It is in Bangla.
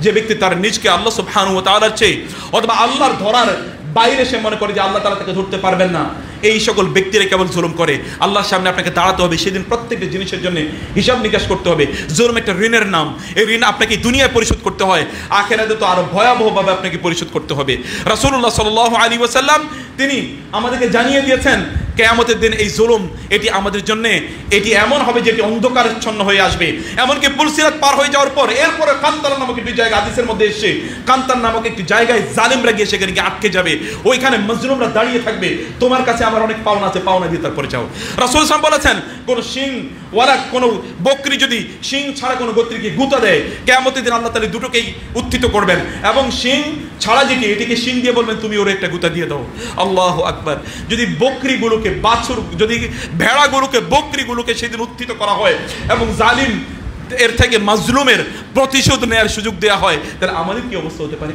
যে ব্যক্তি তার নিজকে আল্লাহ সুবহানাহু ওয়া তাআলার চেয়ে অথবা আল্লাহর ধরার বাইরে সে মনে করে যে আল্লাহ তাআলা তাকে ধরতে পারবেন না, এই সকল ব্যক্তিরা কেবল জুলুম করে। আল্লাহর সামনে আপনাকে দাঁড়াতে হবে, সেদিন প্রত্যেকটা জিনিসের জন্য হিসাব নিকাশ করতে হবে। জুলুম একটা ঋণের নাম, এই ঋণ আপনাকে দুনিয়ায় পরিশোধ করতে হয়, আখিরাতে তো আরো ভয়াবহভাবে আপনাকে পরিশোধ করতে হবে। রাসূলুল্লাহ সাল্লাল্লাহু আলাইহি ওয়াসাল্লাম তিনি আমাদেরকে জানিয়ে দিয়েছেন কিয়ামতের দিন এই জুলুম এটি আমাদের জন্য এটি এমন হবে যে এটি অন্ধকারাচ্ছন্ন হয়ে আসবে। এমনকি পুলসিরাত পার হয়ে যাওয়ার পর এরপরে কান্তার নামক একটি জায়গা হাদিসের মধ্যে এসে কান্তার নামক একটি জায়গায় জালিমরা গিয়ে সেখানে গিয়ে আটকে যাবে, ওইখানে মাজলুমরা দাঁড়িয়ে থাকবে, তোমার কাছে আমার অনেক পাওনা আছে, পাওনা দিয়ে তারপরে যাও। রাসূল সাল্লাল্লাহু আলাইহি ওয়াসাল্লাম বলেছেন কোন শিং ওয়ালা কোন বকরি যদি শিং ছাড়া কোনো গোত্রীকে গুঁতা দেয়, কিয়ামতের দিন আল্লাহ তাআলা দুটোকেই উত্থিত করবেন এবং শিং ছাড়া যেটি এটিকে শিং দিয়ে বলবেন তুমি ওর একটা গুঁতা দিয়ে দাও। আল্লাহু আকবার। যদি বকরিগুলোকে বাছুর যদি ভেড়াগুলোকে বকরিগুলোকে সেদিন উত্থিত করা হয় এবং জালিম এর থেকে মাজলুমের প্রতিশোধ নেওয়ার সুযোগ দেওয়া হয়, তাহলে আমাদের কি অবস্থা হতে পারে?